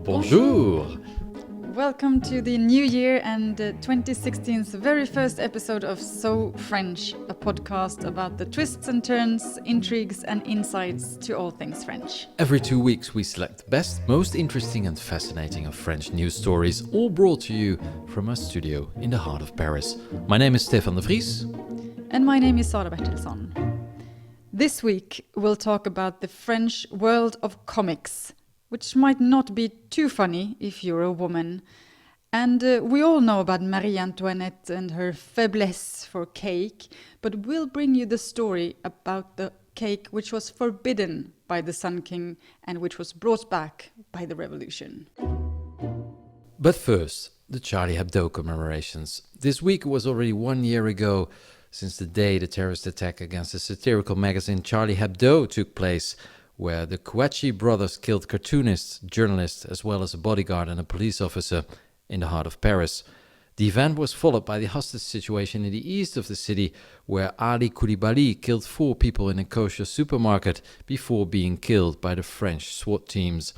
Bonjour! Welcome to the new year and 2016's very first episode of So French, a podcast about the twists and turns, intrigues and insights to all things French. Every 2 weeks we select the best, most interesting and fascinating of French news stories, all brought to you from our studio in the heart of Paris. My name is Stefan Vries. And my name is Sara Bertilsson. This week we'll talk about the French world of comics, which might not be too funny if you're a woman. And we all know about Marie Antoinette and her faiblesse for cake, but we'll bring you the story about the cake which was forbidden by the Sun King and which was brought back by the revolution. But first, the Charlie Hebdo commemorations. This week was already 1 year ago since the day the terrorist attack against the satirical magazine Charlie Hebdo took place, where the Kouachi brothers killed cartoonists, journalists, as well as a bodyguard and a police officer in the heart of Paris. The event was followed by the hostage situation in the east of the city, where Ali Koulibaly killed 4 people in a kosher supermarket before being killed by the French SWAT teams.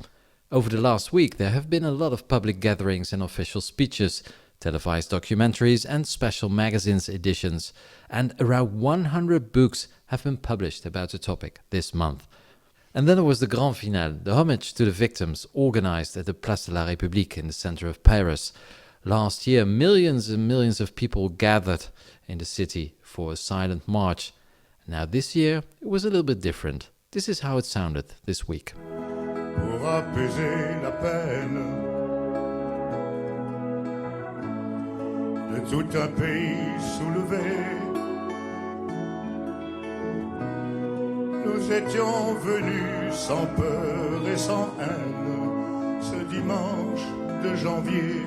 Over the last week, there have been a lot of public gatherings and official speeches, televised documentaries and special magazines editions, and around 100 books have been published about the topic this month. And then there was the Grand Finale, the homage to the victims, organized at the Place de la République in the center of Paris. Last year, millions and millions of people gathered in the city for a silent march. Now this year, it was a little bit different. This is how it sounded this week. Pour apaiser la peine de tout un pays soulevé, nous étions venus sans peur et sans haine ce dimanche de janvier.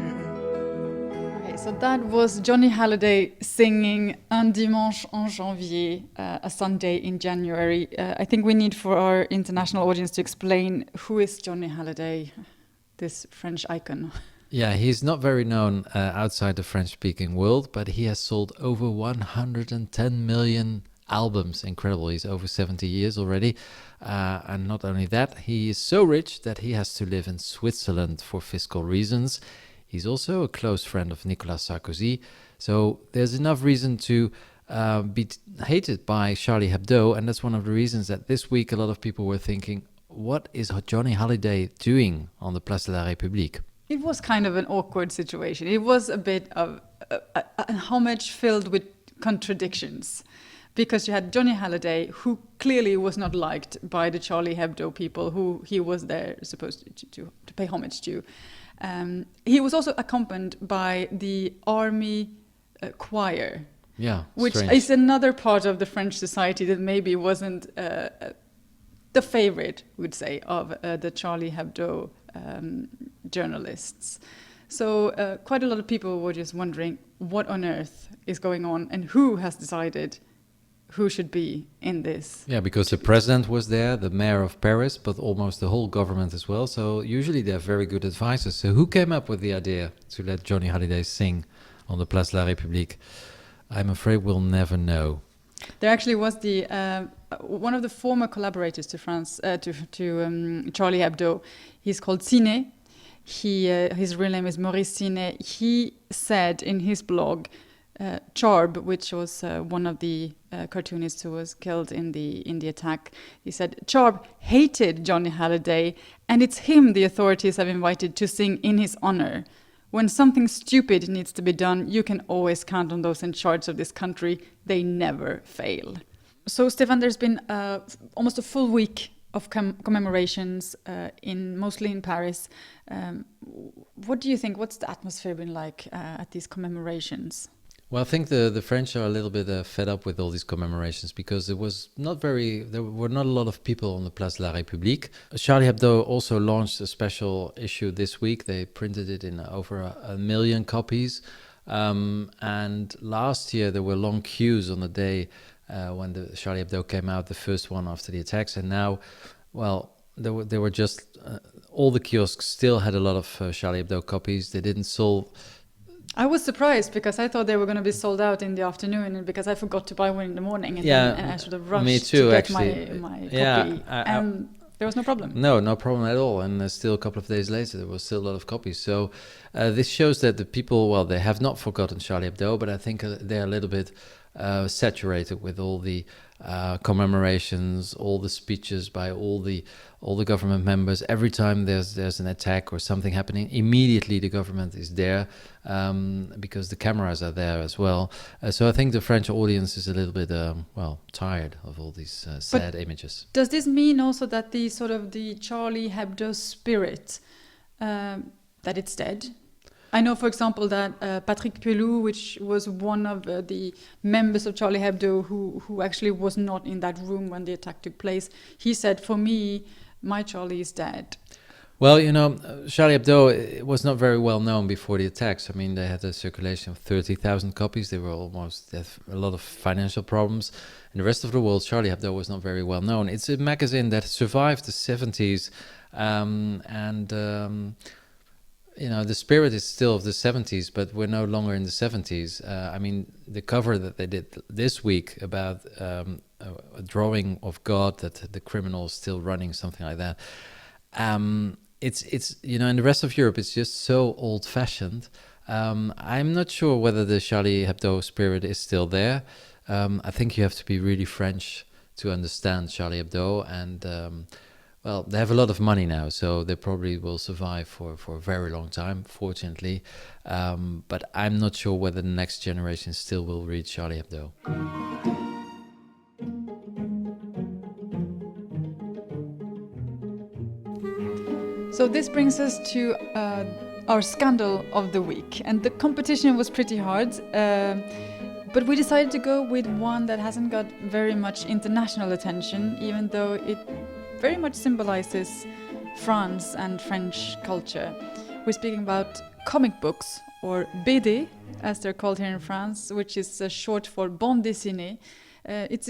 Okay, so that was Johnny Hallyday singing Un dimanche en janvier, a Sunday in January. I think we need for our international audience to explain who is Johnny Hallyday, this French icon. Yeah, he's not very known outside the French-speaking world, but he has sold over 110 million albums. Incredible. He's over 70 years already. And not only that, he is so rich that he has to live in Switzerland for fiscal reasons. He's also a close friend of Nicolas Sarkozy. So there's enough reason to be hated by Charlie Hebdo. And that's one of the reasons that this week a lot of people were thinking, what is Johnny Hallyday doing on the Place de la République? It was kind of an awkward situation. It was a bit of a homage filled with contradictions. Because you had Johnny Hallyday, who clearly was not liked by the Charlie Hebdo people who he was there supposed to pay homage to. He was also accompanied by the army choir, which strange. is another part of the French society that maybe wasn't the favorite, would say, of the Charlie Hebdo journalists. So quite a lot of people were just wondering what on earth is going on and who has decided who should be in this. Yeah, because the president was there, the mayor of Paris, but almost the whole government as well. So usually they're very good advisors. So who came up with the idea to let Johnny Hallyday sing on the Place de la République? I'm afraid we'll never know. There actually was the one of the former collaborators to Charlie Hebdo. He's called Cine. His real name is Maurice Cine. He said in his blog, Charb, which was one of the cartoonists who was killed in the attack, he said, Charb hated Johnny Hallyday, and it's him the authorities have invited to sing in his honor. When something stupid needs to be done, you can always count on those in charge of this country. They never fail. So, Stefan, there's been almost a full week of commemorations, mostly in Paris. What do you think? What's the atmosphere been like at these commemorations? Well, I think the French are a little bit fed up with all these commemorations because there were not a lot of people on the Place de la République. Charlie Hebdo also launched a special issue this week. They printed it in over a million copies. And last year there were long queues on the day when the Charlie Hebdo came out, the first one after the attacks. And now, well, there were just all the kiosks still had a lot of Charlie Hebdo copies. They didn't sell I was surprised because I thought they were going to be sold out in the afternoon, and because I forgot to buy one in the morning, and, and I sort of rushed me too, to get actually. my Yeah, copy, and there was no problem. No problem at all. And still a couple of days later, there was still a lot of copies. So this shows that the people, well, they have not forgotten Charlie Hebdo, but I think they're a little bit saturated with all the commemorations, all the speeches by all the government members. Every time there's an attack or something happening, immediately the government is there, because the cameras are there as well. So I think the French audience is a little bit tired of all these sad images. Does this mean also that the sort of the Charlie Hebdo spirit, that it's dead? I know, for example, that Patrick Pelou, which was one of the members of Charlie Hebdo who actually was not in that room when the attack took place, he said, for me, my Charlie is dead. Well, Charlie Hebdo was not very well known before the attacks. I mean, they had a circulation of 30,000 copies. They had a lot of financial problems. In the rest of the world, Charlie Hebdo was not very well known. It's a magazine that survived the 70s, the spirit is still of the 70s, but we're no longer in the 70s. I mean, the cover that they did this week about a drawing of God, that the criminal is still running, something like that. It's in the rest of Europe, it's just so old-fashioned. I'm not sure whether the Charlie Hebdo spirit is still there. I think you have to be really French to understand Charlie Hebdo, and they have a lot of money now, so they probably will survive for a very long time, fortunately. But I'm not sure whether the next generation still will read Charlie Hebdo. So this brings us to our scandal of the week. And the competition was pretty hard, but we decided to go with one that hasn't got very much international attention, even though it very much symbolizes France and French culture. We're speaking about comic books, or BD, as they're called here in France, which is short for bande dessinée. It's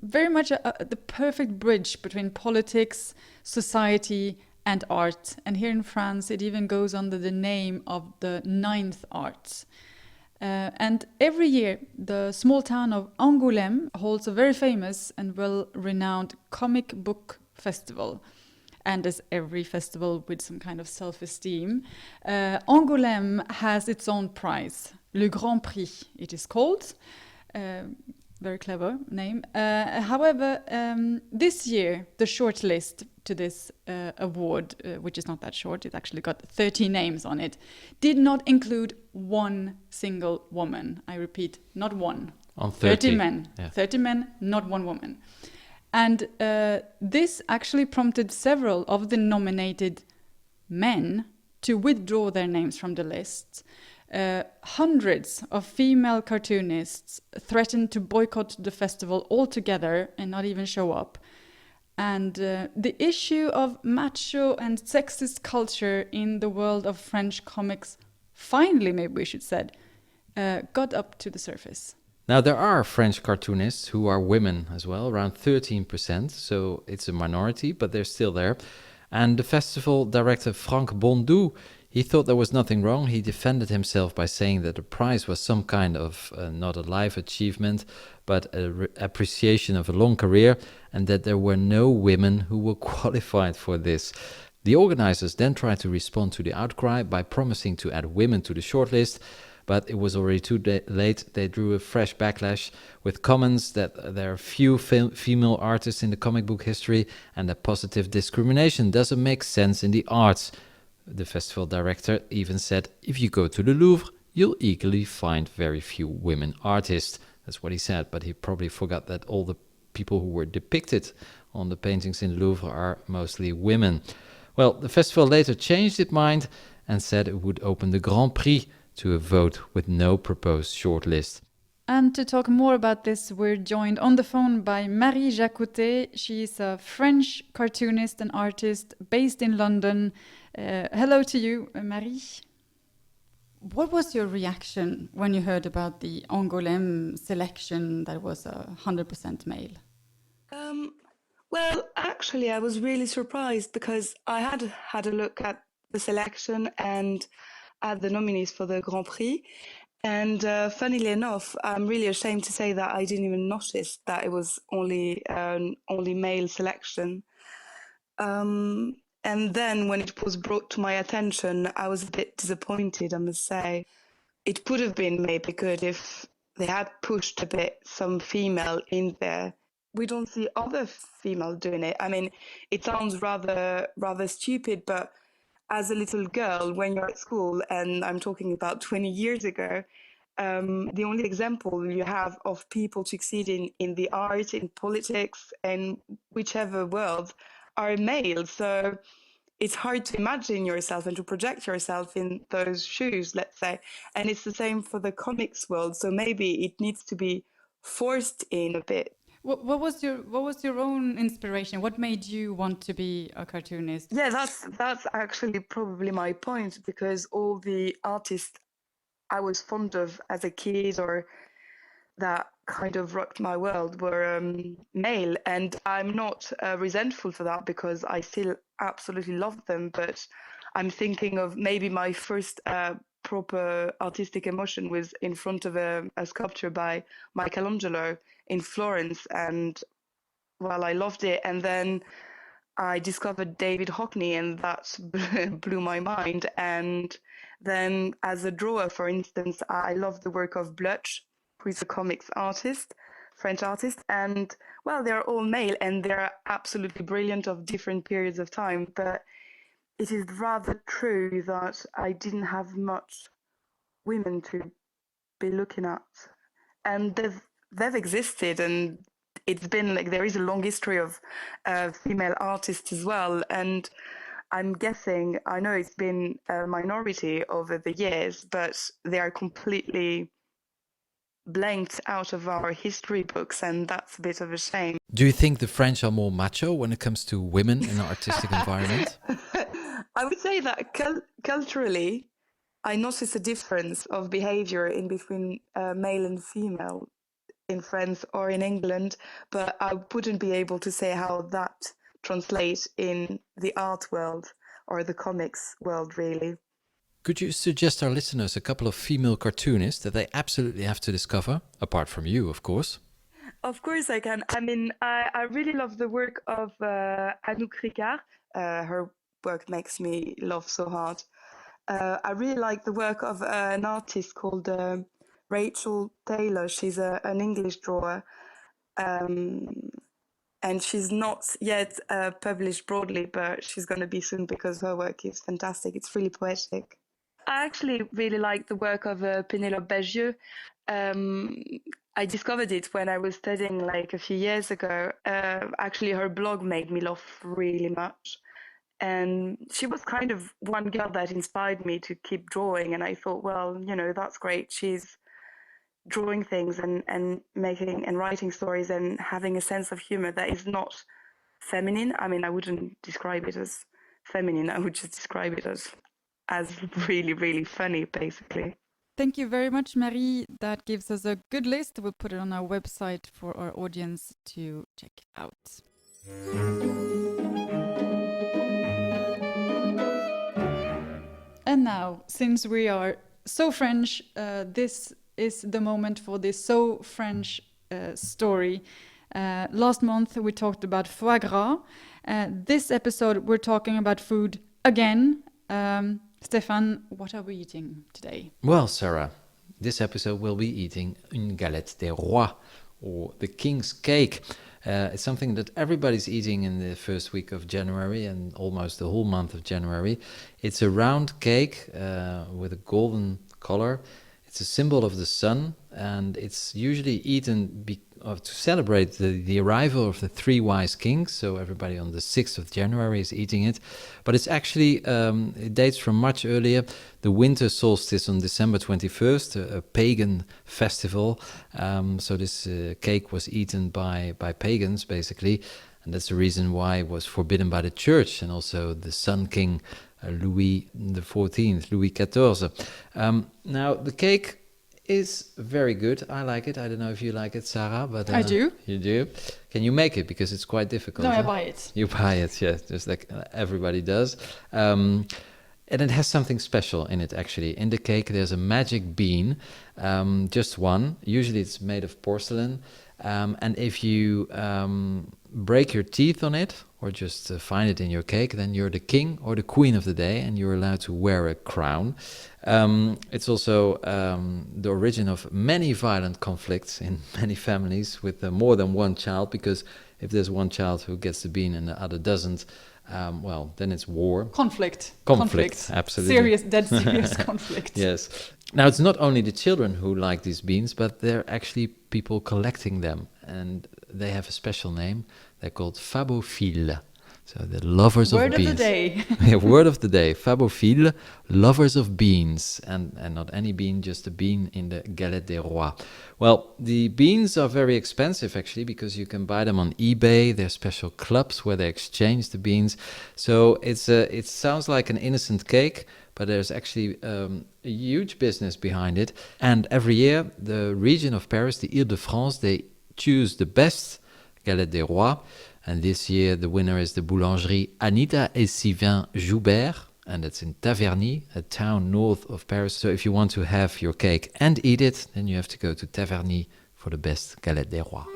very much the perfect bridge between politics, society, and art. And here in France, it even goes under the name of the ninth art. And every year, the small town of Angoulême holds a very famous and well-renowned comic book festival. And as every festival with some kind of self-esteem, Angoulême has its own prize, Le Grand Prix, it is called. Very clever name. However, this year, the short list to this award, which is not that short, it actually got 30 names on it, did not include one single woman. I repeat, not one. On 30 men. Yeah. 30 men, not one woman. And this actually prompted several of the nominated men to withdraw their names from the list. Hundreds of female cartoonists threatened to boycott the festival altogether and not even show up. And the issue of macho and sexist culture in the world of French comics finally, maybe we should say, got up to the surface. Now, there are French cartoonists who are women as well, around 13%, so it's a minority, but they're still there. And the festival director Franck Bondou, he thought there was nothing wrong. He defended himself by saying that the prize was some kind of not a life achievement, but an appreciation of a long career, and that there were no women who were qualified for this. The organizers then tried to respond to the outcry by promising to add women to the shortlist, but it was already too late. They drew a fresh backlash with comments that there are few female artists in the comic book history and that positive discrimination doesn't make sense in the arts. The festival director even said, if you go to the Louvre, you'll eagerly find very few women artists. That's what he said, but he probably forgot that all the people who were depicted on the paintings in the Louvre are mostly women. Well, the festival later changed its mind and said it would open the Grand Prix to a vote with no proposed shortlist. And to talk more about this, we're joined on the phone by Marie Jacotet. She's a French cartoonist and artist based in London. Hello to you, Marie. What was your reaction when you heard about the Angoulême selection that was 100% male? Well, actually, I was really surprised because I had a look at the selection and at the nominees for the Grand Prix. And funnily enough, I'm really ashamed to say that I didn't even notice that it was only male selection. And then when it was brought to my attention, I was a bit disappointed, I must say. It would have been maybe good if they had pushed a bit some female in there. We don't see other female doing it. I mean, it sounds rather stupid, but as a little girl, when you're at school, and I'm talking about 20 years ago, the only example you have of people succeeding in the art, in politics, and whichever world are male. So it's hard to imagine yourself and to project yourself in those shoes, let's say. And it's the same for the comics world. So maybe it needs to be forced in a bit. What was your own inspiration? What made you want to be a cartoonist? Yeah, that's actually probably my point, because all the artists I was fond of as a kid, or that kind of rocked my world, were male, and I'm not resentful for that, because I still absolutely love them. But I'm thinking of maybe my first proper artistic emotion was in front of a sculpture by Michelangelo in Florence, and well, I loved it. And then I discovered David Hockney, and that blew my mind. And then as a drawer, for instance, I love the work of Blutch, who is a comics artist, French artist. And well, they're all male, and they're absolutely brilliant of different periods of time. But it is rather true that I didn't have much women to be looking at. And they've existed, and it's been like there is a long history of female artists as well. And I'm guessing, I know it's been a minority over the years, but they are completely blanked out of our history books, and that's a bit of a shame. Do you think the French are more macho when it comes to women in an artistic environment? I would say that culturally, I notice a difference of behavior in between male and female in France or in England, but I wouldn't be able to say how that translates in the art world or the comics world, really. Could you suggest our listeners a couple of female cartoonists that they absolutely have to discover, apart from you, of course? Of course I can. I mean, I really love the work of Anouk Ricard. Her work makes me laugh so hard. I really like the work of an artist called Rachel Taylor. She's an English drawer, and she's not yet published broadly, but she's going to be soon, because her work is fantastic. It's really poetic. I actually really like the work of Pénélope Bagieux. I discovered it when I was studying like a few years ago. Actually, her blog made me laugh really much. And she was kind of one girl that inspired me to keep drawing. And I thought, well, you know, that's great. She's drawing things and making and writing stories and having a sense of humor that is not feminine. I mean, I wouldn't describe it as feminine. I would just describe it as really, really funny, basically. Thank you very much, Marie. That gives us a good list. We'll put it on our website for our audience to check out. And now, since we are so French, this is the moment for this so French story. Last month we talked about foie gras. This episode we're talking about food again. Stefan, what are we eating today? Well, Sara, this episode we'll be eating une galette des rois, or the king's cake. It's something that everybody's eating in the first week of January and almost the whole month of January. It's a round cake with a golden color. It's a symbol of the sun, and it's usually eaten to celebrate the arrival of the three wise kings. So everybody on the 6th of January is eating it. But it's actually, it dates from much earlier, the winter solstice on December 21st, a pagan festival. So this cake was eaten by pagans, basically. And that's the reason why it was forbidden by the church, and also the Sun King Louis XIV, Louis XIV. Now, the cake is very good. I like it. I don't know if you like it, Sara, but I do. You do? Can you make it? Because it's quite difficult. No, I buy it. You buy it, yeah, just like everybody does. And it has something special in it, actually. In the cake, there's a magic bean, just one. Usually it's made of porcelain. And if you break your teeth on it, or just find it in your cake, then you're the king or the queen of the day, and you're allowed to wear a crown. It's also the origin of many violent conflicts in many families with more than one child, because if there's one child who gets the bean and the other doesn't, well, then it's war. Conflict, absolutely. Serious conflict. Yes. Now, it's not only the children who like these beans, but they're actually people collecting them. And they have a special name. They're called Fabophiles. So the lovers of beans. Word of the day. Yeah, word of the day. Fabophiles, lovers of beans. And not any bean, just a bean in the galette des rois. Well, the beans are very expensive, actually, because you can buy them on eBay. There's special clubs where they exchange the beans. So it sounds like an innocent cake, but there's actually a huge business behind it. And every year, the region of Paris, the Île-de-France, they choose the best galette des rois. And this year, the winner is the boulangerie Anita et Sylvain Joubert, and it's in Taverny, a town north of Paris. So if you want to have your cake and eat it, then you have to go to Taverny for the best galette des rois.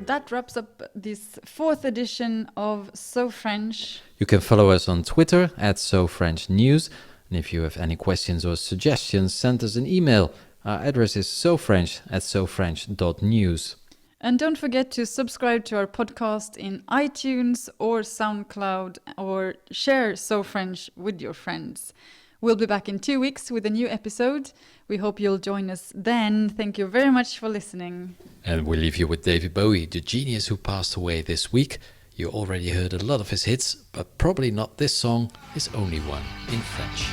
That wraps up this 4th edition of So French. You can follow us on Twitter at SoFrenchNews. And if you have any questions or suggestions, send us an email. Our address is sofrench@sofrench.news. And don't forget to subscribe to our podcast in iTunes or SoundCloud, or share So French with your friends. We'll be back in 2 weeks with a new episode. We hope you'll join us then. Thank you very much for listening. And we'll leave you with David Bowie, the genius who passed away this week. You already heard a lot of his hits, but probably not this song, his only one in French.